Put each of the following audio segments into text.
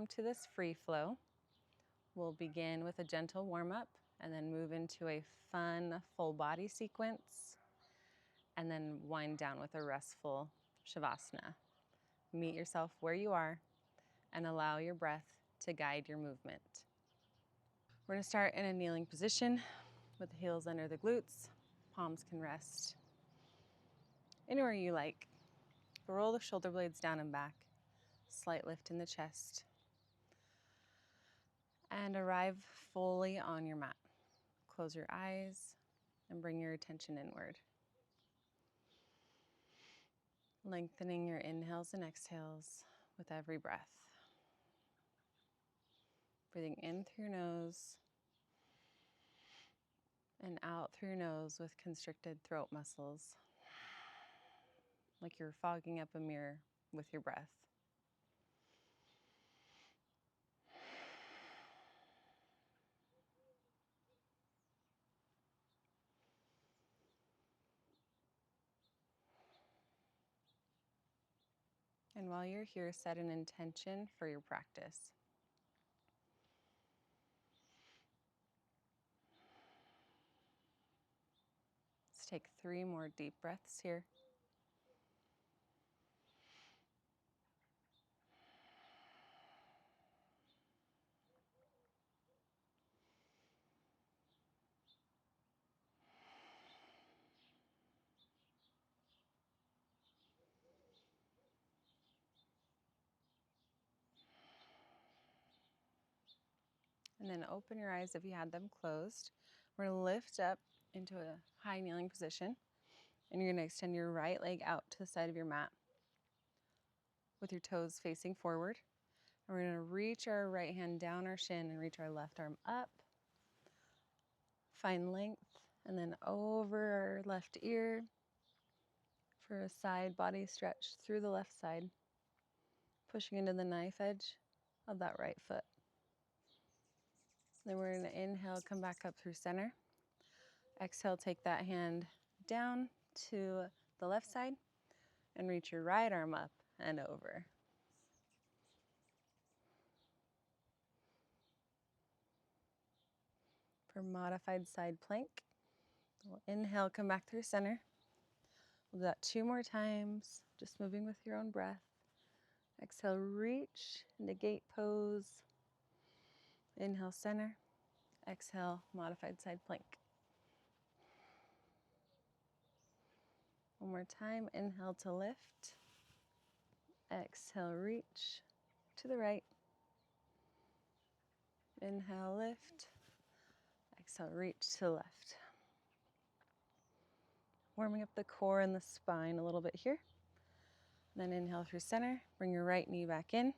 Welcome to this free flow. We'll begin with a gentle warm-up and then move into a fun full body sequence and then wind down with a restful shavasana. Meet yourself where you are and allow your breath to guide your movement. We're going to start in a kneeling position with the heels under the glutes. Palms can rest anywhere you like. Roll the shoulder blades down and back. Slight lift in the chest. And arrive fully on your mat. Close your eyes and bring your attention inward. Lengthening your inhales and exhales with every breath. Breathing in through your nose and out through your nose with constricted throat muscles, like you're fogging up a mirror with your breath. And while you're here, set an intention for your practice. Let's take 3 more deep breaths here. And then open your eyes if you had them closed. We're going to lift up into a high kneeling position. And you're going to extend your right leg out to the side of your mat with your toes facing forward. And we're going to reach our right hand down our shin and reach our left arm up. Find length and then over our left ear for a side body stretch through the left side. Pushing into the knife edge of that right foot. Then we're going to inhale, come back up through center. Exhale, take that hand down to the left side and reach your right arm up and over. For modified side plank, we'll inhale, come back through center. We'll do that 2 more times, just moving with your own breath. Exhale, reach into gate pose. Inhale, center. Exhale, modified side plank. One more time, inhale to lift. Exhale, reach to the right. Inhale, lift. Exhale, reach to the left. Warming up the core and the spine a little bit here. Then inhale through center, bring your right knee back in.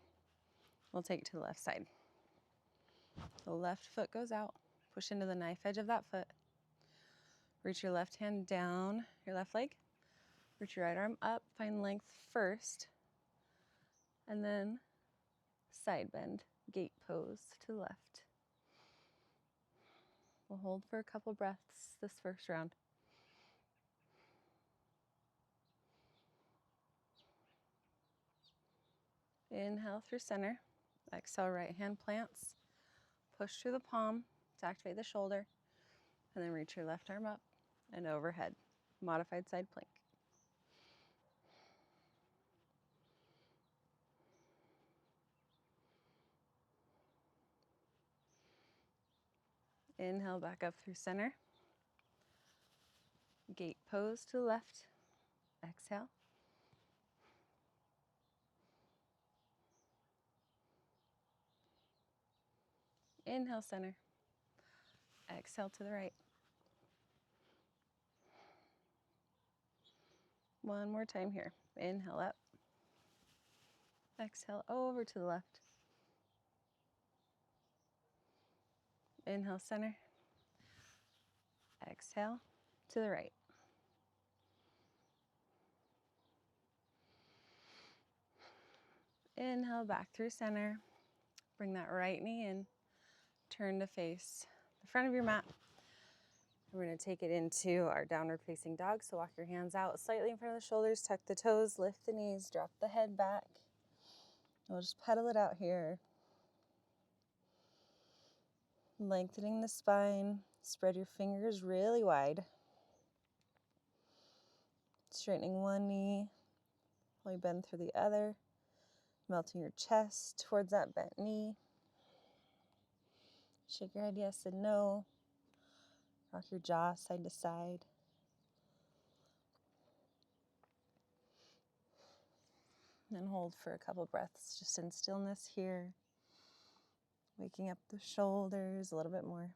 We'll take it to the left side. The left foot goes out, push into the knife edge of that foot. Reach your left hand down your left leg. Reach your right arm up, find length first. And then side bend, gate pose to the left. We'll hold for a couple breaths this first round. Inhale through center. Exhale, right hand plants. Push through the palm to activate the shoulder. And then reach your left arm up and overhead. Modified side plank. Inhale back up through center. Gate pose to the left. Exhale. Inhale, center. Exhale to the right. One more time here. Inhale up. Exhale over to the left. Inhale, center. Exhale to the right. Inhale back through center. Bring that right knee in. Turn to face the front of your mat. We're going to take it into our downward facing dog. So walk your hands out slightly in front of the shoulders, tuck the toes, lift the knees, drop the head back. We'll just pedal it out here. Lengthening the spine. Spread your fingers really wide. Straightening one knee while you bend through the other. Melting your chest towards that bent knee. Shake your head yes and no. Rock your jaw side to side. And hold for a couple breaths, just in stillness here. Waking up the shoulders a little bit more.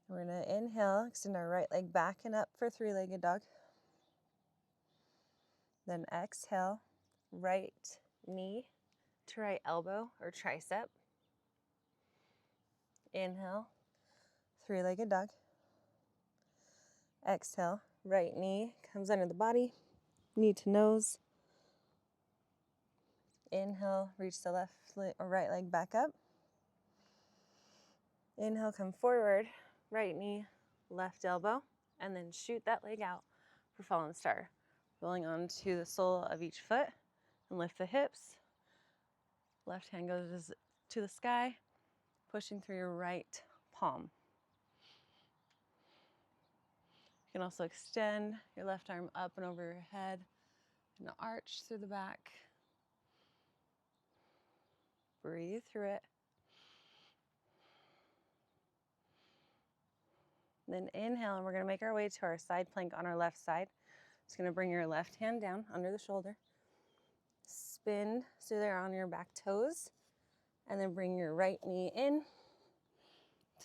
We're going to inhale, extend our right leg back and up for three-legged dog. Then exhale, right knee to right elbow or tricep. Inhale, three-legged dog. Exhale, right knee comes under the body, knee to nose. Inhale, reach the left or right leg back up. Inhale, come forward, right knee, left elbow, and then shoot that leg out for fallen star. Rolling onto the sole of each foot and lift the hips. Left hand goes to the sky, pushing through your right palm. You can also extend your left arm up and over your head and arch through the back. Breathe through it. Then inhale, and we're going to make our way to our side plank on our left side. Just going to bring your left hand down under the shoulder. Spin so they're on your back toes. And then bring your right knee in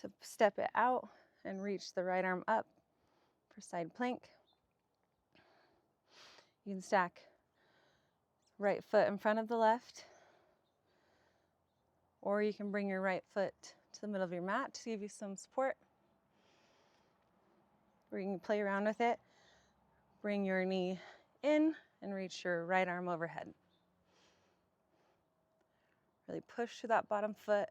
to step it out and reach the right arm up for side plank. You can stack right foot in front of the left, or you can bring your right foot to the middle of your mat to give you some support. Or you can play around with it. Bring your knee in and reach your right arm overhead. Really push through that bottom foot.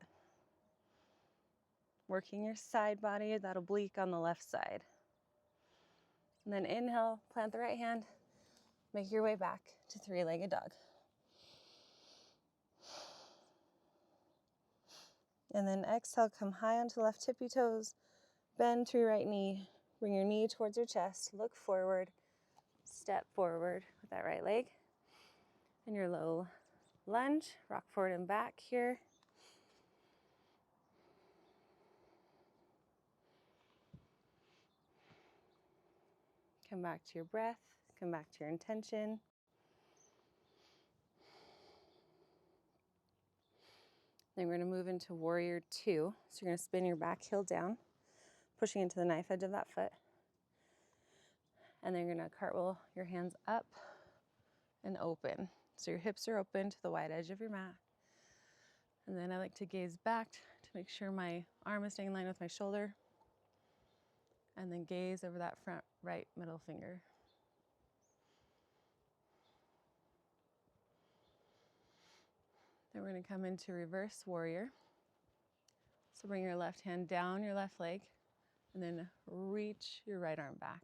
Working your side body, that oblique on the left side. And then inhale, plant the right hand, make your way back to three-legged dog. And then exhale, come high onto left tippy toes, bend through your right knee, bring your knee towards your chest, look forward, step forward with that right leg. And your low lunge, rock forward and back here. Come back to your breath, come back to your intention. Then we're going to move into warrior two. So you're going to spin your back heel down, pushing into the knife edge of that foot. And then you're going to cartwheel your hands up and open. So your hips are open to the wide edge of your mat. And then I like to gaze back to make sure my arm is staying in line with my shoulder. And then gaze over that front right middle finger. Then we're going to come into reverse warrior. So bring your left hand down your left leg and then reach your right arm back.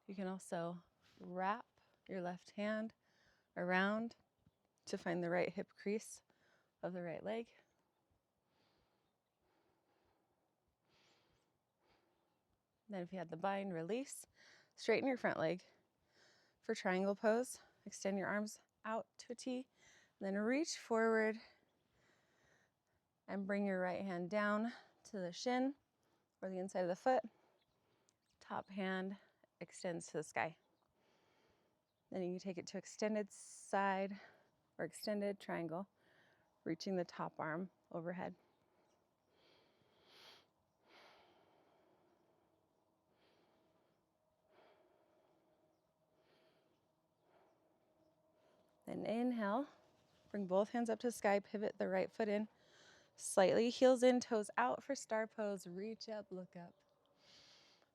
You can also wrap your left hand around to find the right hip crease of the right leg. Then if you had the bind, release. Straighten your front leg for triangle pose. Extend your arms out to a T. Then reach forward and bring your right hand down to the shin or the inside of the foot. Top hand extends to the sky. Then you can take it to extended side or extended triangle, reaching the top arm overhead. Then inhale, bring both hands up to the sky, pivot the right foot in, slightly heels in, toes out for star pose, reach up, look up.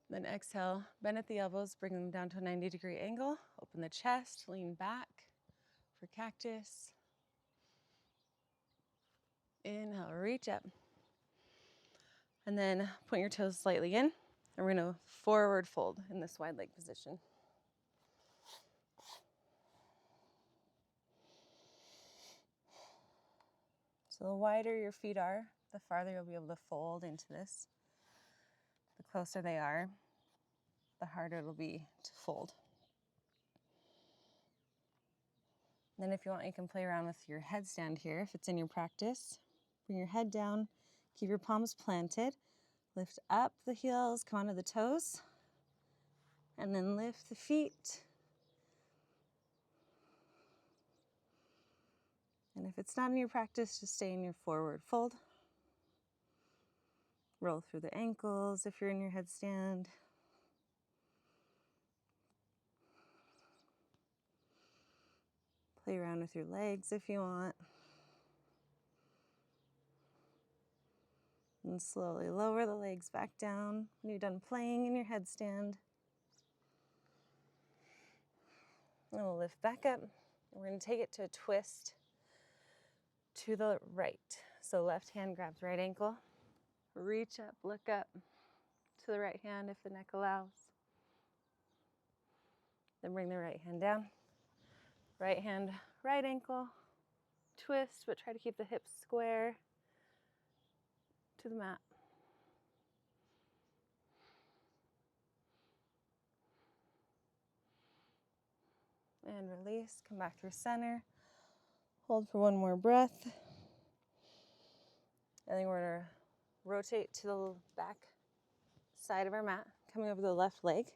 Then exhale, bend at the elbows, bring them down to a 90-degree angle, open the chest, lean back for cactus. Inhale, reach up. And then point your toes slightly in, and we're gonna forward fold in this wide leg position. So the wider your feet are, the farther you'll be able to fold into this. The closer they are, the harder it'll be to fold. Then if you want, you can play around with your headstand here. If it's in your practice, bring your head down, keep your palms planted, lift up the heels, come onto the toes, and then lift the feet. And if it's not in your practice, just stay in your forward fold. Roll through the ankles if you're in your headstand. Play around with your legs if you want. And slowly lower the legs back down when you're done playing in your headstand. And we'll lift back up. We're going to take it to a twist to the right. So left hand grabs right ankle. Reach up, look up to the right hand if the neck allows. Then bring the right hand down. Right hand, right ankle. Twist, but try to keep the hips square to the mat. And release, come back through center. Hold for one more breath. And then we're gonna rotate to the back side of our mat, coming over the left leg.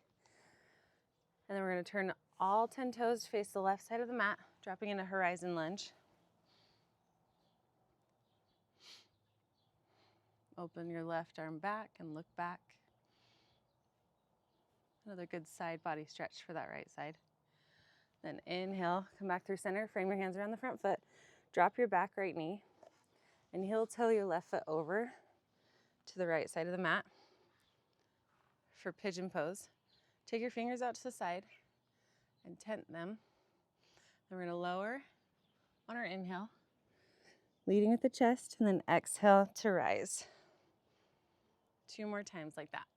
And then we're gonna turn all 10 toes to face the left side of the mat, dropping into Horizon Lunge. Open your left arm back and look back. Another good side body stretch for that right side. Then inhale, come back through center, frame your hands around the front foot, drop your back right knee, and heel toe your left foot over to the right side of the mat for pigeon pose. Take your fingers out to the side and tent them. Then we're gonna lower on our inhale, leading with the chest, and then exhale to rise. 2 more times like that.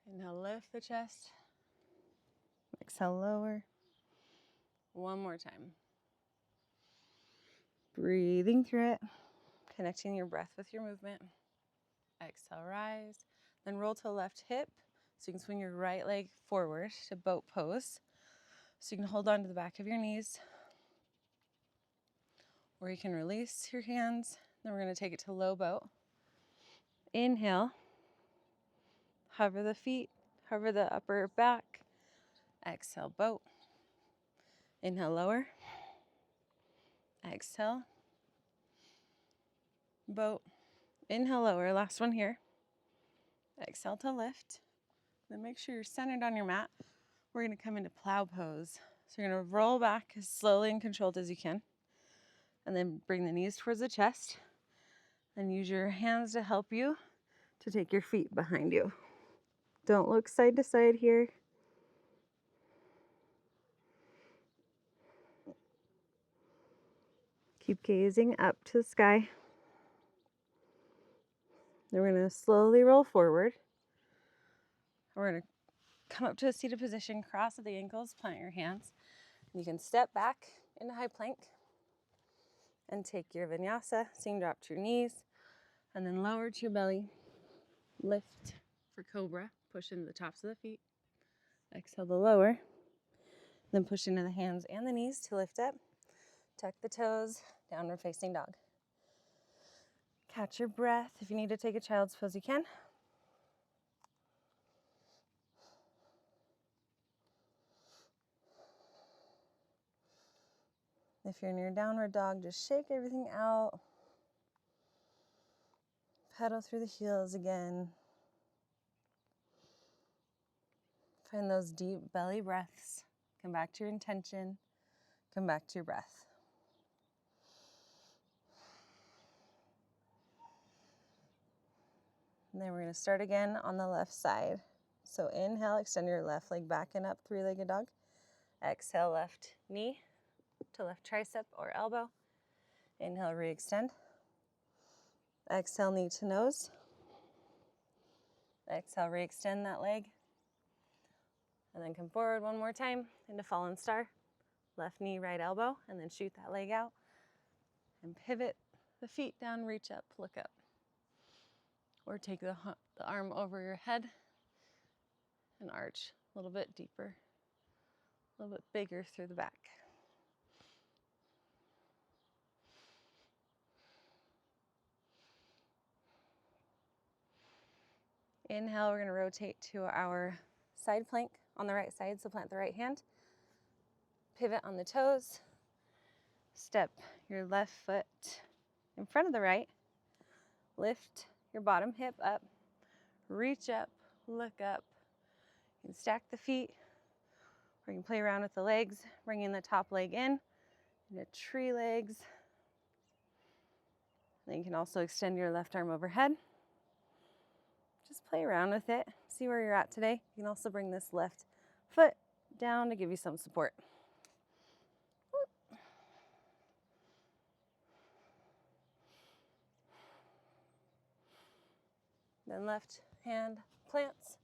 Inhale, lift the chest. Exhale, lower. 1 more time. Breathing through it, connecting your breath with your movement. Exhale, rise. Then roll to the left hip, so you can swing your right leg forward to boat pose. So you can hold on to the back of your knees, or you can release your hands. Then we're gonna take it to low boat. Inhale, hover the feet, hover the upper back. Exhale, boat. Inhale, lower. Exhale, boat. Inhale, lower. Last one here. Exhale to lift. Then make sure you're centered on your mat. We're gonna come into plow pose. So you're gonna roll back as slowly and controlled as you can. And then bring the knees towards the chest. And use your hands to help you to take your feet behind you. Don't look side to side here. Keep gazing up to the sky. Then we're going to slowly roll forward. We're going to come up to a seated position, cross at the ankles, plant your hands. You can step back into high plank and take your vinyasa. So you can drop to your knees and then lower to your belly. Lift for cobra. Push into the tops of the feet. Exhale to lower. Then push into the hands and the knees to lift up. Tuck the toes, downward facing dog. Catch your breath. If you need to take a child's pose, you can. If you're in your downward dog, just shake everything out. Pedal through the heels again. Find those deep belly breaths. Come back to your intention. Come back to your breath. And then we're going to start again on the left side. So inhale, extend your left leg back and up, three-legged dog. Exhale, left knee to left tricep or elbow. Inhale, re-extend. Exhale, knee to nose. Exhale, re-extend that leg. And then come forward one more time into fallen star. Left knee, right elbow, and then shoot that leg out. And pivot the feet down, reach up, look up. Or take the arm over your head and arch a little bit deeper, a little bit bigger through the back. Inhale, we're going to rotate to our side plank on the right side, so plant the right hand. Pivot on the toes. Step your left foot in front of the right. Lift your bottom hip up. Reach up, look up. You can stack the feet, or you can play around with the legs, bringing the top leg in, into tree legs. Then you can also extend your left arm overhead. Just play around with it. See where you're at today. You can also bring this left foot down to give you some support. Then left hand plants.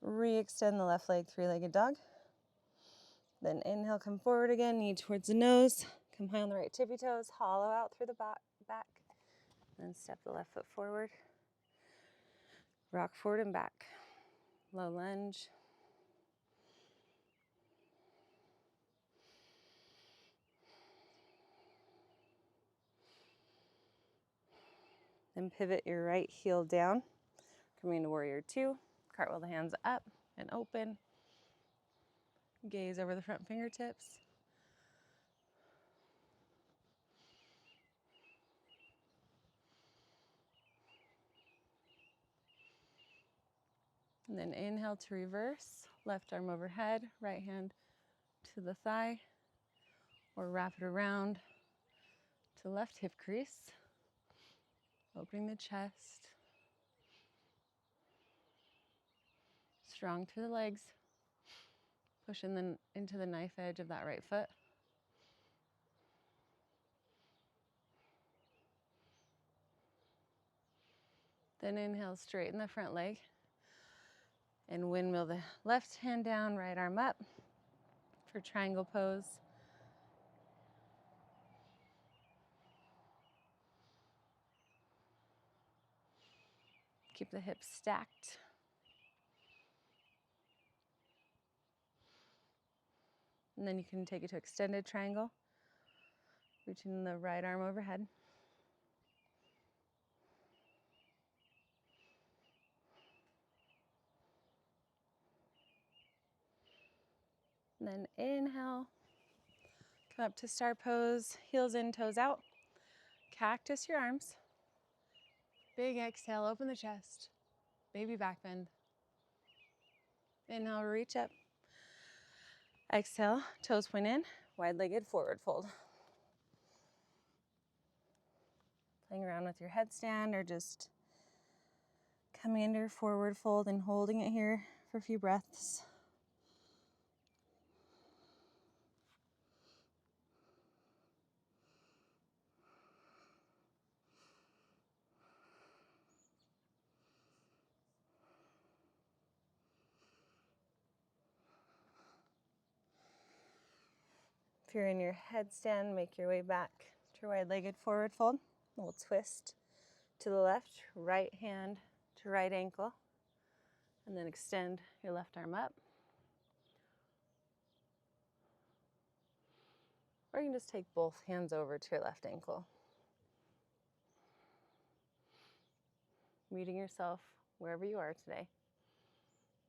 Re-extend the left leg, three-legged dog. Then inhale, come forward again, knee towards the nose. Come high on the right tippy toes, hollow out through the back. Then step the left foot forward. Rock forward and back. Low lunge. Then pivot your right heel down. Coming into warrior two. Cartwheel the hands up and open. Gaze over the front fingertips. And then inhale to reverse. Left arm overhead, right hand to the thigh, or wrap it around to left hip crease. Opening the chest. Strong through the legs. Pushing into the knife edge of that right foot. Then inhale, straighten the front leg. And windmill the left hand down, right arm up for triangle pose. Keep the hips stacked. And then you can take it to extended triangle. Reaching the right arm overhead. And then inhale. Come up to star pose. Heels in, toes out. Cactus your arms. Big exhale, open the chest. Baby back bend. Inhale, reach up. Exhale, toes point in. Wide-legged forward fold. Playing around with your headstand or just coming into your forward fold and holding it here for a few breaths. If you're in your headstand, make your way back to your wide-legged forward fold. We'll twist to the left, right hand to right ankle, and then extend your left arm up. Or you can just take both hands over to your left ankle. Meeting yourself wherever you are today.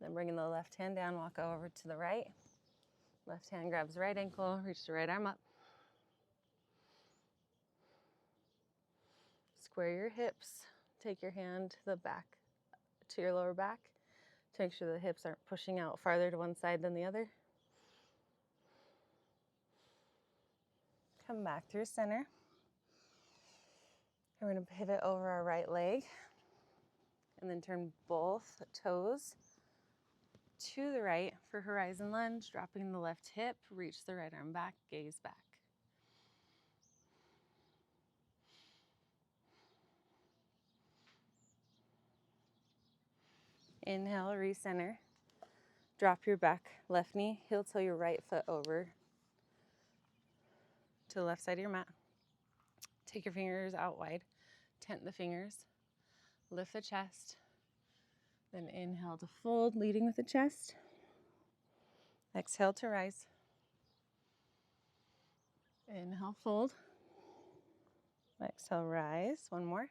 Then bringing the left hand down, walk over to the right. Left hand grabs right ankle, reach the right arm up. Square your hips. Take your hand to the back, to your lower back, to make sure the hips aren't pushing out farther to one side than the other. Come back through center. We're going to pivot over our right leg and then turn both toes to the right for Horizon Lunge, dropping the left hip, reach the right arm back, gaze back. Inhale, recenter. Drop your back left knee, heel toe your right foot over to the left side of your mat. Take your fingers out wide, tent the fingers, lift the chest, then inhale to fold, leading with the chest. Exhale to rise. Inhale, fold. Exhale, rise. One more.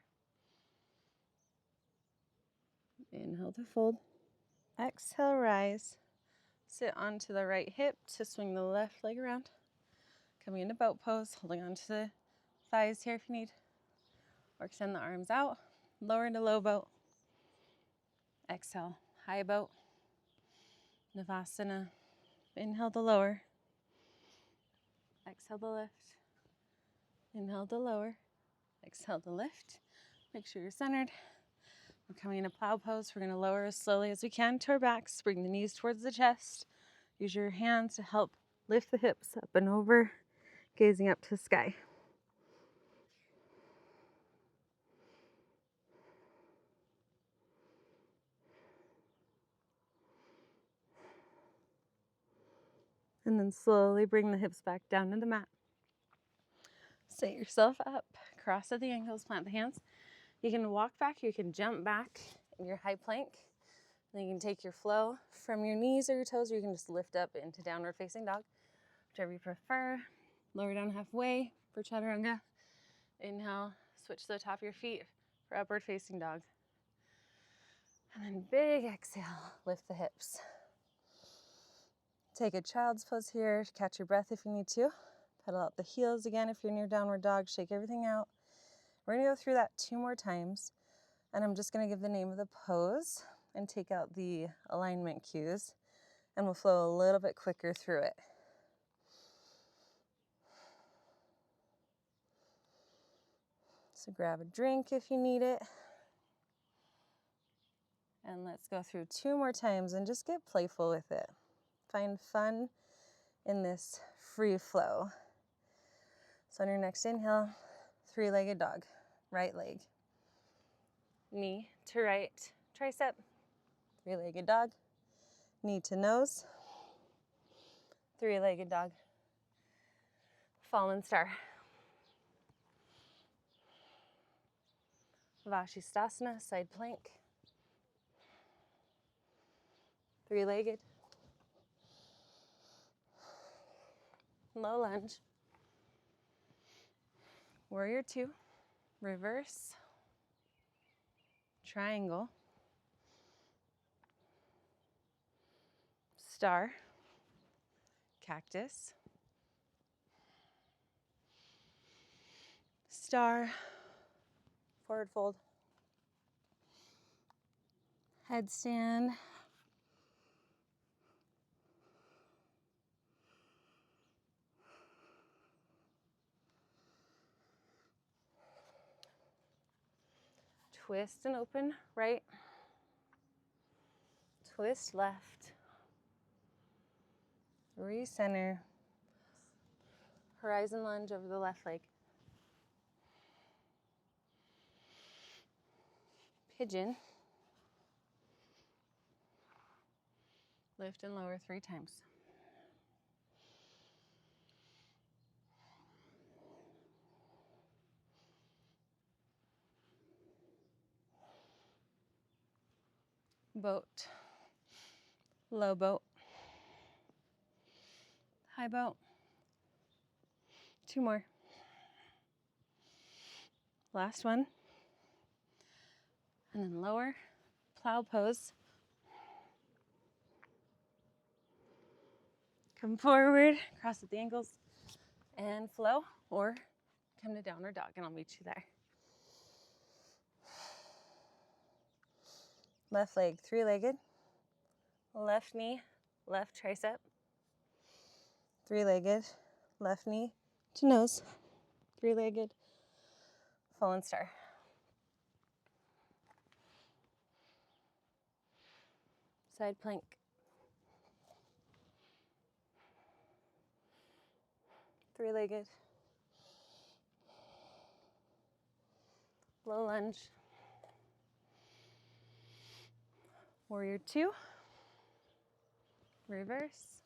Inhale to fold. Exhale, rise. Sit onto the right hip to swing the left leg around. Coming into boat pose, holding onto the thighs here if you need. Or extend the arms out. Lower into low boat. Exhale, high boat. Navasana. Inhale to lower. Exhale to lift. Inhale to lower. Exhale to lift. Make sure you're centered. We're coming into plow pose. We're going to lower as slowly as we can to our backs. Bring the knees towards the chest. Use your hands to help lift the hips up and over, gazing up to the sky. And then slowly bring the hips back down to the mat. Set yourself up, cross at the ankles, plant the hands. You can walk back, you can jump back in your high plank. Then you can take your flow from your knees or your toes, or you can just lift up into downward facing dog, whichever you prefer. Lower down halfway for chaturanga. Inhale, switch to the top of your feet for upward facing dog. And then big exhale, lift the hips. Take a child's pose here, catch your breath if you need to. Pedal out the heels again if you're near downward dog, shake everything out. We're gonna go through that 2 more times, and I'm just gonna give the name of the pose and take out the alignment cues, and we'll flow a little bit quicker through it. So grab a drink if you need it. And let's go through 2 more times and just get playful with it. Find fun in this free flow. So on your next inhale, 3-legged dog, right leg. Knee to right, tricep, 3-legged dog. Knee to nose, 3-legged dog. Fallen star. Vashisthasana, side plank. 3-legged. Low lunge. Warrior 2. Reverse. Triangle. Star. Cactus. Star. Forward fold. Headstand. Twist and open right. Twist left. Recenter. Horizon lunge over the left leg. Pigeon. Lift and lower 3 times. Boat. Low boat. High boat. 2 more. Last one. And then lower. Plow pose. Come forward, cross at the ankles, and flow, or come to downward dog, and I'll meet you there. Left leg, 3-legged. Left knee, left tricep. 3-legged, left knee to nose. 3-legged, fallen star. Side plank. Three-legged. Low lunge. Warrior 2. Reverse.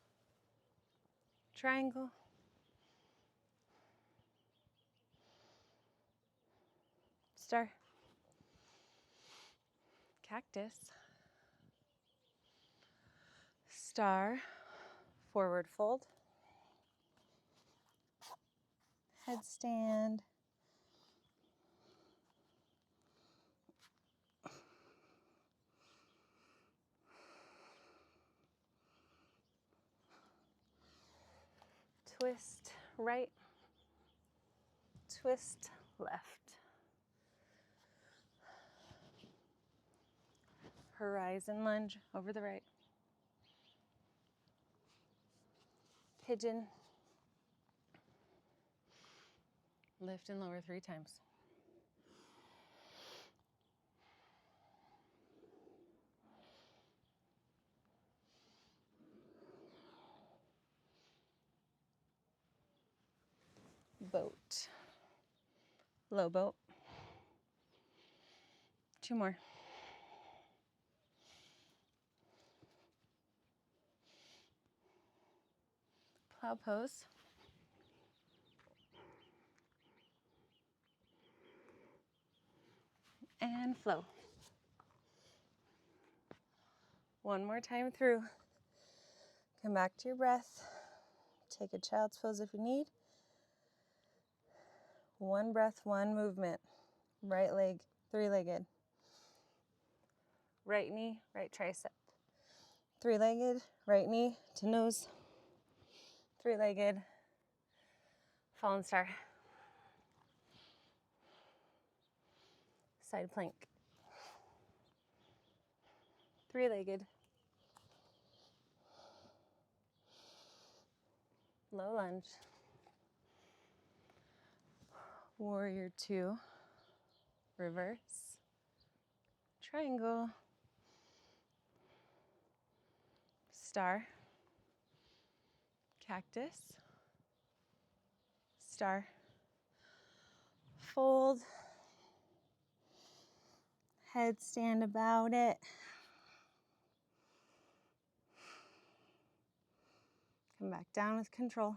Triangle. Star. Cactus. Star. Forward fold. Headstand. Twist right. Twist left. Horizon lunge over the right. Pigeon. Lift and lower 3 times. Boat. Low boat. 2 more. Plow pose. And flow. One more time through. Come back to your breath. Take a child's pose if you need. One breath, one movement. Right leg, 3-legged. Right knee, right tricep. 3-legged, right knee to nose. 3-legged, fallen star. Side plank. 3-legged. Low lunge. Warrior 2. Reverse. Triangle. Star. Cactus. Star. Fold. Headstand about it. Come back down with control.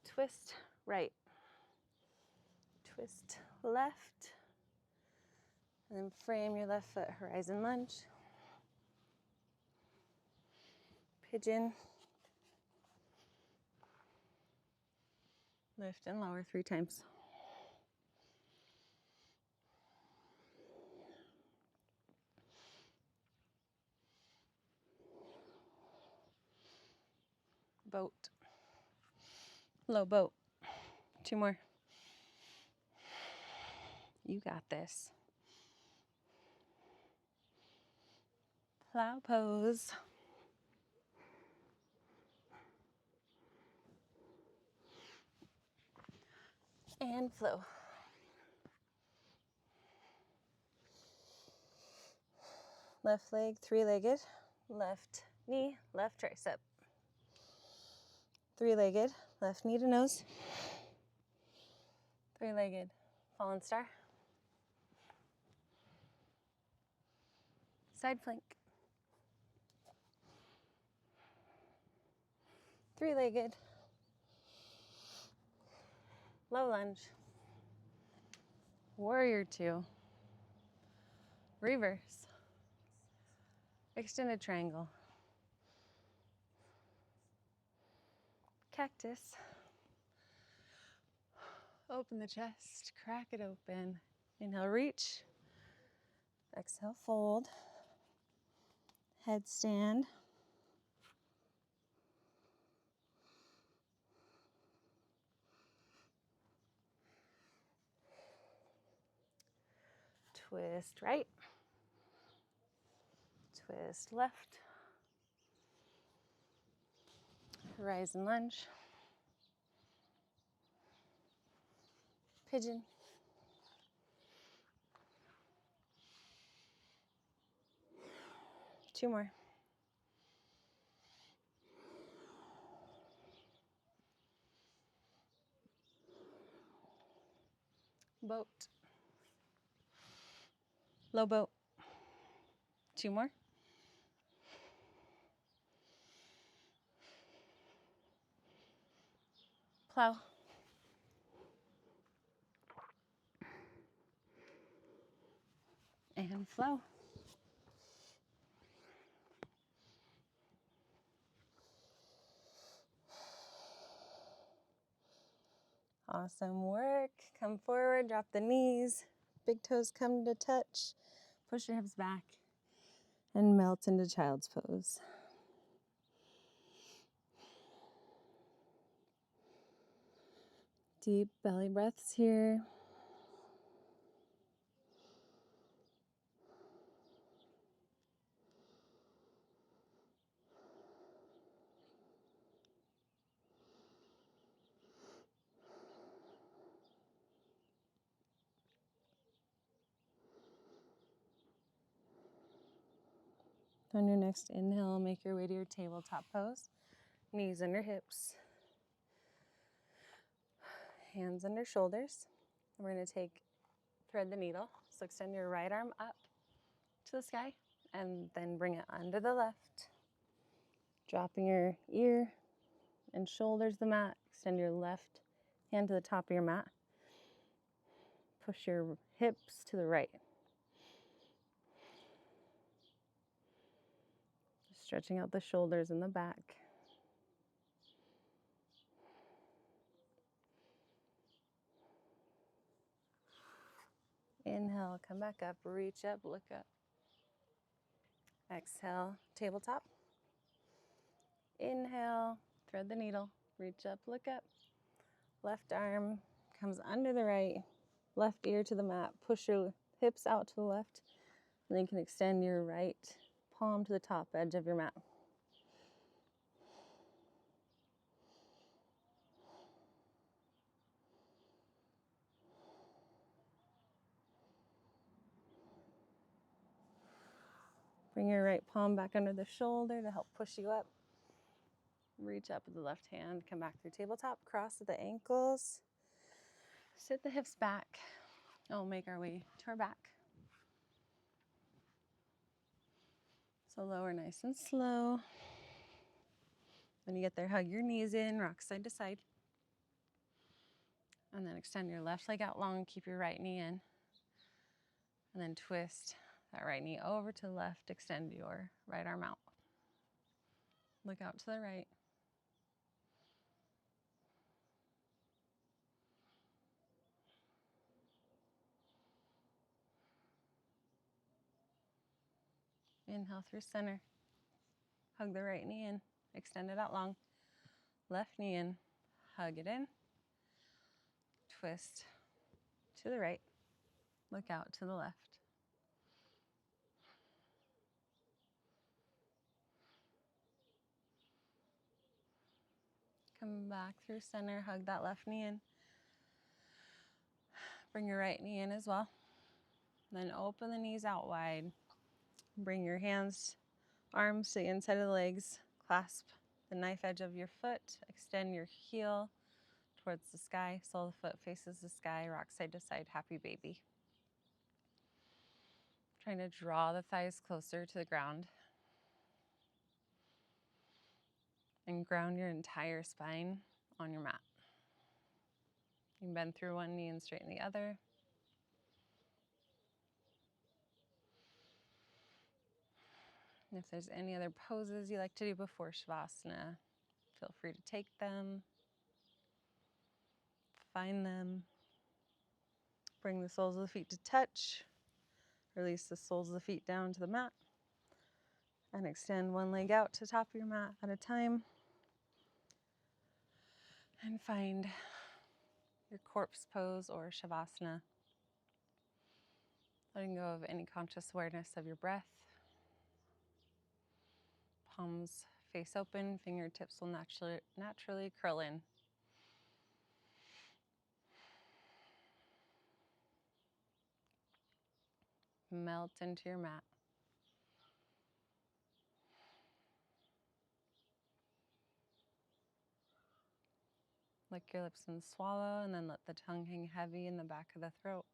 Twist right. Twist left. And then frame your left foot, horizon lunge. Pigeon. Lift and lower 3 times. Boat. Low boat. 2 more. You got this. Plow pose. And flow. Left leg, 3-legged. Left knee, left tricep. 3-legged, left knee to nose. 3-legged, fallen star. Side plank. 3-legged. Low lunge. Warrior 2. Reverse. Extended triangle. Cactus. Open the chest, crack it open. Inhale, reach. Exhale, fold. Headstand. Twist right. Twist left. Horizon lunge. Pigeon. Two more. Boat. Low boat. 2 more. Plow. and flow. Awesome work. Come forward, drop the knees, big toes come to touch, push your hips back, and melt into child's pose. Deep belly breaths here. On your next inhale, make your way to your tabletop pose. Knees under hips, hands under shoulders. And we're going to thread the needle. So extend your right arm up to the sky and then bring it under the left. Dropping your ear and shoulders to the mat. Extend your left hand to the top of your mat. Push your hips to the right. Stretching out the shoulders and the back. Inhale, come back up, reach up, look up. Exhale, tabletop. Inhale, thread the needle, reach up, look up. Left arm comes under the right, left ear to the mat. Push your hips out to the left, and then you can extend your right palm to the top edge of your mat. Bring your right palm back under the shoulder to help push you up. Reach up with the left hand, come back through tabletop, cross at the ankles. Sit the hips back. We'll make our way to our back. So lower nice and slow. When you get there, hug your knees in, rock side to side. And then extend your left leg out long, keep your right knee in. And then twist that right knee over to the left, extend your right arm out. Look out to the right. Inhale through center. Hug the right knee in, extend it out long. Left knee in, hug it in. Twist to the right. Look out to the left. Come back through center, hug that left knee in. Bring your right knee in as well. Then open the knees out wide. Bring your hands, arms to the inside of the legs. Clasp the knife edge of your foot. Extend your heel towards the sky. Sole of the foot faces the sky. Rock side to side, happy baby. Trying to draw the thighs closer to the ground. And ground your entire spine on your mat. You can bend through one knee and straighten the other. And if there's any other poses you like to do before Shavasana, feel free to take them. Find them. Bring the soles of the feet to touch. Release the soles of the feet down to the mat. And extend one leg out to the top of your mat at a time. And find your corpse pose or Shavasana. Letting go of any conscious awareness of your breath. Palms face open, fingertips will naturally curl in. Melt into your mat. Lick your lips and swallow, and then let the tongue hang heavy in the back of the throat.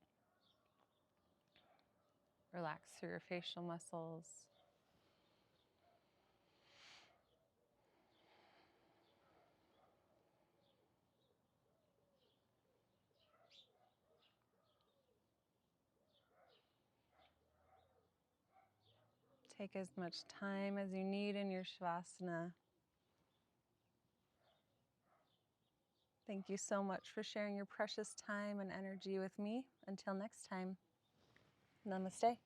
Relax through your facial muscles. Take as much time as you need in your Shavasana. Thank you so much for sharing your precious time and energy with me. Until next time, namaste.